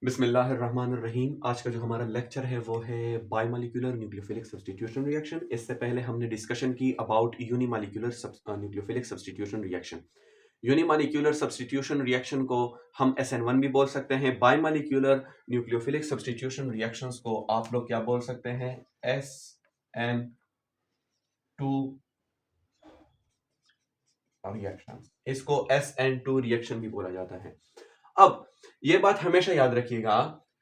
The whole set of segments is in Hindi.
बिस्मिल्लाहिर्रहमानिर्रहीम। आज का जो हमारा लेक्चर है वो है बायोमोलिक्यूलर न्यूक्लियोफिलिक सब्स्टिट्यूशन रिएक्शन। इससे पहले हमने डिस्कशन की about unimolecular nucleophilic substitution reaction. Unimolecular substitution reaction को हम SN1 भी बोल सकते हैं। बायोमोलिक्यूलर न्यूक्लियोफिलिक सब्स्टिट्यूशन रिएक्शंस को आप लोग क्या बोल सकते हैं? SN2 reaction. इसको SN2 रिएक्शन भी बोला जाता है। अब ये बात हमेशा याद रखिएगा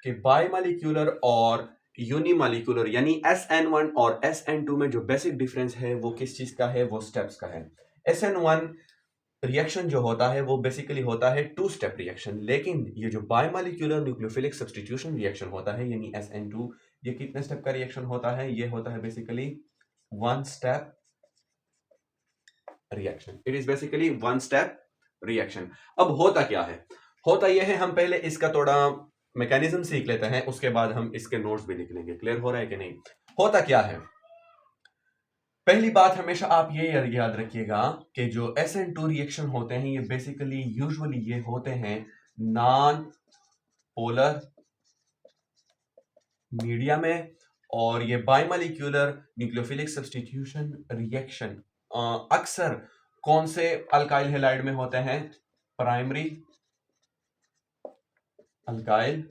कि बायोमोलिक्यूलर और यूनिमोलिक्यूलर यानी SN1 और SN2 में जो बेसिक डिफरेंस है वो किस चीज का है? वो स्टेप्स का है। SN1 रिएक्शन जो होता है वो बेसिकली होता है 2 स्टेप रिएक्शन, लेकिन ये जो बायोमोलिक्यूलर न्यूक्लियोफिलिक सब्स्टिट्यूशन रिएक्शन होता है यानी SN2, ये कितने स्टेप का रिएक्शन होता है? ये होता है basically 1 step reaction. It is basically 1 step reaction. अब होता क्या है? होता यह है, हम पहले इसका थोड़ा मैकेनिज्म सीख लेते हैं, उसके बाद हम इसके नोट्स भी लिख लेंगे। क्लियर हो रहा है कि नहीं? होता क्या है? पहली बात हमेशा आप ये याद रखिएगा कि जो SN2 रिएक्शन होते हैं ये बेसिकली यूजुअली ये होते हैं नॉन पोलर मीडिया में, और ये बायोमोलिक्यूलर न्यूक्लियोफिलिक सब्स्टिट्यूशन रिएक्शन अक्सर कौन से अल्काइल हैलाइड में होते हैं? प्राइमरी अल्काइल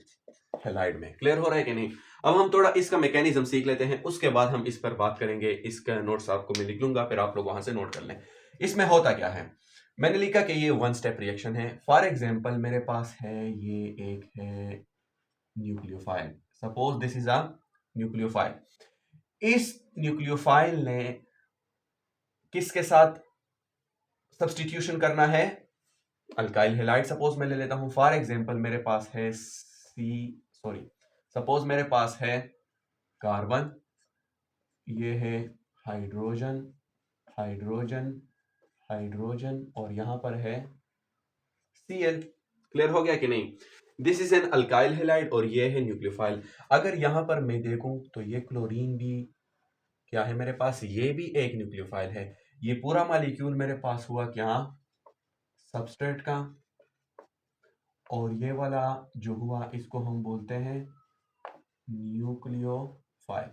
हैलाइड में। क्लियर हो रहा है कि नहीं? अब हम थोड़ा इसका मैकेनिज्म सीख लेते हैं, उसके बाद हम इस पर बात करेंगे। इसका नोट्स आपको मैं लिख लूंगा, फिर आप लोग वहां से नोट कर लें। इसमें होता क्या है? मैंने लिखा कि ये 1 स्टेप रिएक्शन है। फॉर एग्जांपल मेरे पास है, ये एक है nucleophile. Suppose this is a nucleophile. इस न्यूक्लियोफाइल ने किसके साथ सब्स्टिट्यूशन करना है? अल्काइल हैलाइड सपोज मैं ले लेता हूं। फॉर एग्जांपल मेरे पास है सपोज मेरे पास है कार्बन, ये है हाइड्रोजन, हाइड्रोजन, हाइड्रोजन, और यहां पर है Cl। क्लियर हो गया कि नहीं? This is an alkyl halide और ये है न्यूक्लियोफाइल। अगर यहां पर मैं देखूं तो ये क्लोरीन भी क्या है मेरे पास? ये भी एक न्यूक्लियोफाइल है। ये पूरा मॉलिक्यूल मेरे पास हुआ क्या? सबस्ट्रेट का। और ये वाला जो हुआ इसको हम बोलते हैं न्यूक्लियोफाइल।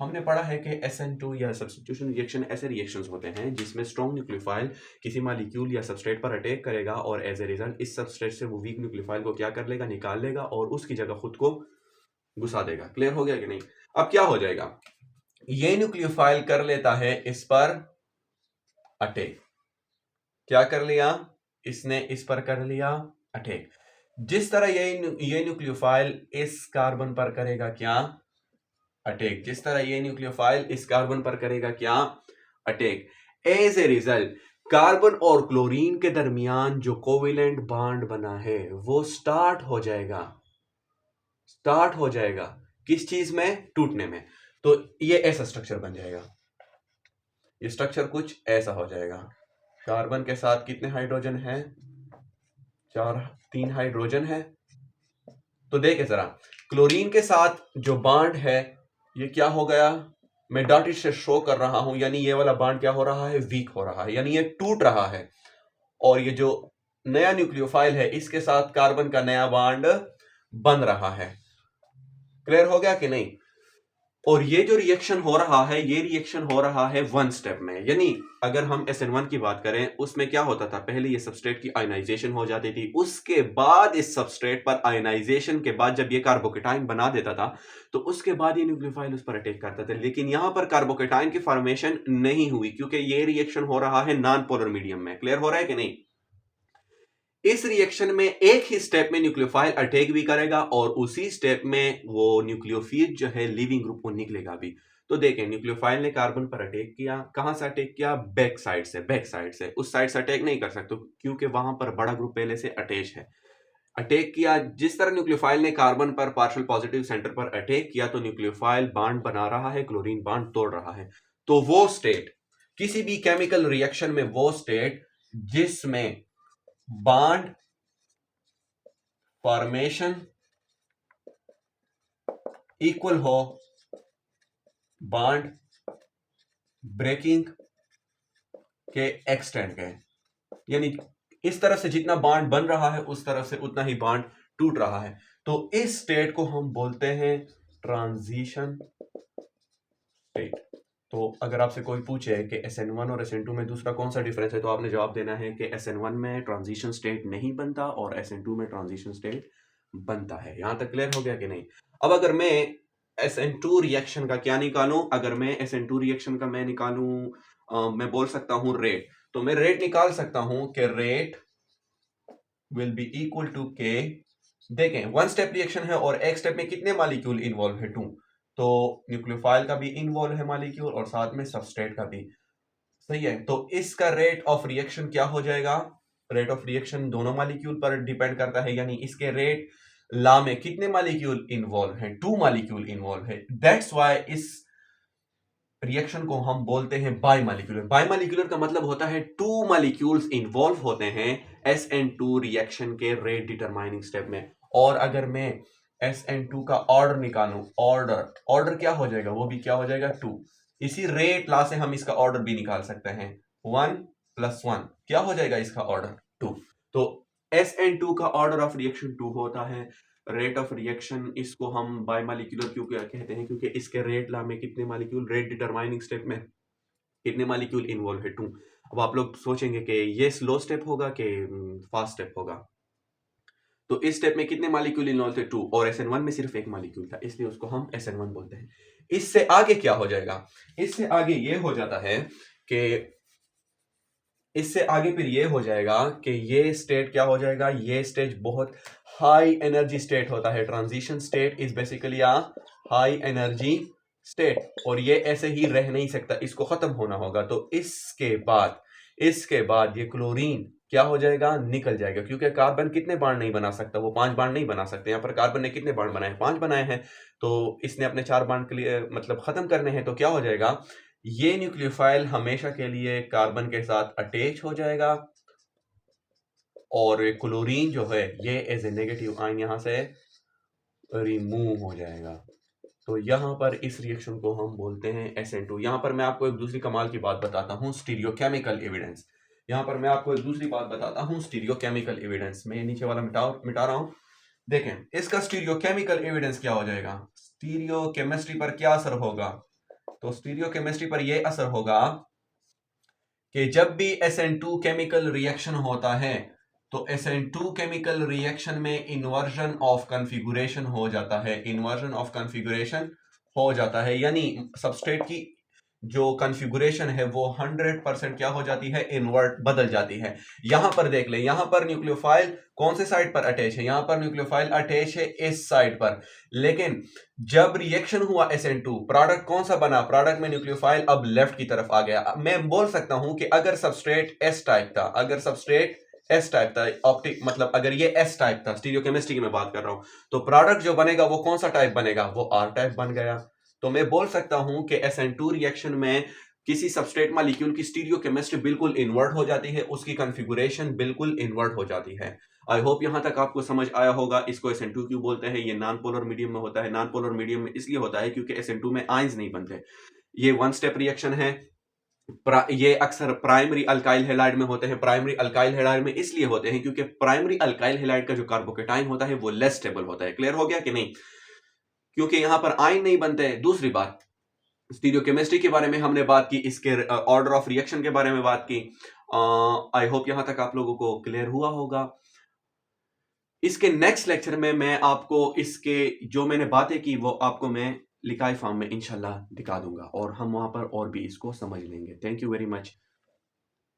हमने पढ़ा है कि SN2 या सब्स्टिट्यूशन रिएक्शन ऐसे रिएक्शंस होते हैं जिसमें स्ट्रॉन्ग न्यूक्लियोफाइल किसी मॉलिक्यूल या सबस्ट्रेट पर अटैक करेगा और एज ए रिजल्ट इस सबस्ट्रेट से वो वीक न्यूक्लियोफाइल को क्या कर लेगा? निकाल लेगा और उसकी जगह खुद को घुसा देगा। क्लियर हो गया कि नहीं? अब क्या हो जाएगा? ये न्यूक्लियोफाइल कर लेता है इस पर अटैक। क्या कर लिया इसने? इस पर कर लिया अटैक। जिस तरह ये न्यूक्लियोफाइल इस कार्बन पर करेगा क्या? अटैक। जिस तरह ये न्यूक्लियोफाइल इस कार्बन पर करेगा क्या? Attack. As a result carbon और क्लोरीन के दरमियान जो कोवेलेंट बॉन्ड बना है वो स्टार्ट हो जाएगा किस चीज में? टूटने में। तो ये ऐसा स्ट्रक्चर बन जाएगा। ये स्ट्रक्चर कुछ ऐसा हो जाएगा। कार्बन के साथ कितने हाइड्रोजन है? 3 हाइड्रोजन है। तो देखे जरा, क्लोरीन के साथ जो बॉन्ड है ये क्या हो गया? मैं डॉटेड से शो कर रहा हूं, यानी ये वाला बॉन्ड क्या हो रहा है? वीक हो रहा है, यानी ये टूट रहा है। और ये जो नया न्यूक्लियोफाइल है इसके साथ कार्बन का नया बॉन्ड बन रहा है। क्लियर हो गया कि नहीं? और ये जो रिएक्शन हो रहा है ये रिएक्शन हो रहा है 1 स्टेप में। यानी अगर हम SN1 की बात करें उसमें क्या होता था? पहले ये सबस्ट्रेट की आयनाइजेशन हो जाती थी, उसके बाद इस सबस्ट्रेट पर आयनाइजेशन के बाद जब ये कार्बोकेटाइन बना देता था तो उसके बाद ये न्यूक्लियोफाइल उस पर अटैक करता था। लेकिन यहां पर कार्बोकेटाइन की फॉर्मेशन नहीं हुई क्योंकि ये रिएक्शन हो रहा है नॉन पोलर मीडियम में। क्लियर हो रहा है कि नहीं? इस रिएक्शन में एक ही स्टेप में न्यूक्लियोफाइल अटैक भी करेगा और उसी स्टेप में वो न्यूक्लियोफिल जो है लिविंग ग्रुप वो निकलेगा भी। तो देखें, न्यूक्लियोफाइल ने कार्बन पर अटैक किया। कहां से अटैक किया? बैक साइड से। उस साइड से अटैक नहीं कर सकते क्योंकि वहां पर बड़ा ग्रुप पहले से अटैच है। अटैक किया। जिस तरह न्यूक्लियोफाइल ने कार्बन पर पार्शियल पॉजिटिव सेंटर पर अटैक किया तो न्यूक्लियोफाइल बॉन्ड बना रहा है, क्लोरीन बॉन्ड तोड़ रहा है। तो वो स्टेट किसी भी केमिकल रिएक्शन में, वो स्टेट जिसमें बॉन्ड फॉर्मेशन इक्वल हो बॉन्ड ब्रेकिंग के एक्सटेंड के, यानी इस तरफ से जितना बॉन्ड बन रहा है उस तरफ से उतना ही बॉन्ड टूट रहा है। तो इस स्टेट को हम बोलते हैं ट्रांजिशन स्टेट। तो अगर आपसे कोई पूछे कि SN1 और SN2 में दूसरा कौन सा डिफरेंस है, तो आपने जवाब देना है कि SN1 में ट्रांजिशन स्टेट नहीं बनता और SN2 में ट्रांजिशन स्टेट बनता है। यहां तक क्लियर हो गया कि नहीं? अब अगर मैं SN2 रिएक्शन का क्या निकालूं, अगर मैं SN2 रिएक्शन का मैं निकालूं, मैं बोल सकता हूं रेट। तो मैं रेट निकाल सकता हूं कि rate will be equal to K. देखें, वन स्टेप रिएक्शन है और एक स्टेप में कितने मॉलिक्यूल इन्वॉल्व है? 2। तो न्यूक्लियोफाइल का भी इन्वॉल्व है मॉलिक्यूल और साथ में सबस्ट्रेट का भी। सही है। तो इसका रेट ऑफ रिएक्शन क्या हो जाएगा? रेट ऑफ रिएक्शन दोनों मॉलिक्यूल पर डिपेंड करता है, यानी इसके रेट ला में कितने मॉलिक्यूल इन्वॉल्व है? 2 मॉलिक्यूल इन्वॉल्व है। दैट्स व्हाई इस रिएक्शन को हम बोलते हैं बाइमॉलिक्यूलर। बाइमॉलिक्यूलर का मतलब होता है 2 मॉलिक्यूल्स इन्वॉल्व होते हैं SN2 रिएक्शन के रेट डिटरमाइनिंग स्टेप में। और अगर मैं SN2 का ऑर्डर निकालूं, ऑर्डर क्या हो जाएगा? वो भी क्या हो जाएगा? 2। इसी रेट ला से हम इसका ऑर्डर भी निकाल सकते हैं। 1 + 1 क्या हो जाएगा इसका ऑर्डर? 2। तो SN2 का ऑर्डर ऑफ रिएक्शन 2 होता है। रेट ऑफ रिएक्शन इसको हम बाइमॉलिक्यूलर क्यों कहते हैं? क्योंकि इसके रेट ला में कितने मॉलिक्यूल, रेट डिटरमाइनिंग स्टेप में कितने मॉलिक्यूल इन्वॉल्व है? 2। अब आप लोग सोचेंगे कि ये स्लो स्टेप होगा कि फास्ट स्टेप होगा। तो इस स्टेप में कितने मॉलिक्यूल इन्वॉल्व थे? 2। और SN1 में सिर्फ एक मॉलिक्यूल था, इसलिए उसको हम SN1 बोलते हैं। इससे आगे क्या हो जाएगा? इससे आगे ये हो जाता है कि इससे आगे फिर ये हो जाएगा कि ये स्टेट क्या हो जाएगा? ये स्टेज बहुत हाई एनर्जी स्टेट होता है। Transition state is basically a high energy state, और ये ऐसे ही रह नहीं सकता, इसको खत्म होना होगा। तो इसके बाद ये क्लोरीन क्या हो जाएगा? निकल जाएगा, क्योंकि कार्बन कितने बांड नहीं बना सकता? वो 5 बांड नहीं बना सकते। यहाँ पर कार्बन ने कितने बांड बनाए? 5 बनाए हैं। तो इसने अपने 4 बांड के लिए मतलब खत्म करने हैं। तो क्या हो जाएगा? ये न्यूक्लियोफाइल हमेशा के लिए कार्बन के साथ अटैच हो जाएगा और क्लोरीन जो है ये एज ए नेगेटिव आयन यहां से रिमूव हो जाएगा। तो यहां पर इस रिएक्शन को हम बोलते हैं SN2। यहां पर मैं आपको एक दूसरी कमाल की बात बताता हूं, स्टीरियोकेमिकल एविडेंस। यहां पर मैं आपको एक दूसरी बात बताता हूं, स्टीरियोकेमिकल एविडेंस। मैं नीचे वाला मिटा रहा हूं। देखें, इसका स्टीरियोकेमिकल एविडेंस क्या हो जाएगा? स्टीरियोकेमिस्ट्री पर क्या असर होगा? तो स्टीरियोकेमिस्ट्री पर यह असर होगा कि जब भी SN2 केमिकल रिएक्शन होता है तो SN2 केमिकल रिएक्शन में इन्वर्जन ऑफ कॉन्फ़िगरेशन हो जाता है। इन्वर्जन ऑफ कॉन्फ़िगरेशन हो जाता है, यानी सबस्ट्रेट की जो कॉन्फ़िगरेशन है वो 100% क्या हो जाती है? इन्वर्ट, बदल जाती है। यहां पर देख लें, यहां पर न्यूक्लियोफाइल कौन से साइड पर अटैच है? यहां पर न्यूक्लियोफाइल अटैच है इस साइड पर। लेकिन जब रिएक्शन हुआ SN2, प्रोडक्ट कौन सा बना? प्रोडक्ट में न्यूक्लियोफाइल अब लेफ्ट की तरफ आ गया। मैं बोल सकता हूं कि अगर सबस्ट्रेट S टाइप था, ऑप्टिक मतलब अगर ये S टाइप था, स्टीरियोकेमिस्ट्री की मैं बात कर रहा हूं, तो प्रोडक्ट जो बनेगा वो कौन सा टाइप बनेगा? वो R टाइप बन गया। तो मैं बोल सकता हूं कि SN2 रिएक्शन में किसी सबस्ट्रेट मॉलिक्यूल की स्टीरियोकेमिस्ट्री बिल्कुल इन्वर्ट हो जाती है, उसकी कॉन्फ़िगरेशन बिल्कुल इन्वर्ट हो जाती है। आई होप यहां तक आपको समझ आया होगा। इसको SN2 क्यों बोलते हैं? ये नॉन पोलर मीडियम में होता है। नॉन पोलर मीडियम में इसलिए होता है क्योंकि SN2 में आयंस नहीं बनते। ये वन स्टेप रिएक्शन है। ये अक्सर प्राइमरी अल्काइल हैलाइड में होते हैं। प्राइमरी अल्काइल हैलाइड में इसलिए होते हैं क्योंकि प्राइमरी अल्काइल हैलाइड का जो कार्बोकेटाइन होता है वो लेस स्टेबल होता है। क्लियर हो गया कि नहीं? क्योंकि यहां पर आयन नहीं बनते। दूसरी बात, स्टीरियोकेमिस्ट्री के बारे में हमने बात की, इसके ऑर्डर ऑफ रिएक्शन के बारे में बात की। आई होप यहां तक आप लोगों को क्लियर हुआ होगा। इसके नेक्स्ट लेक्चर में मैं आपको इसके जो मैंने बातें की वो आपको मैं लिखाई फॉर्म में इंशाल्लाह दिखा दूंगा और हम वहां पर और भी इसको समझ लेंगे। Thank you very much.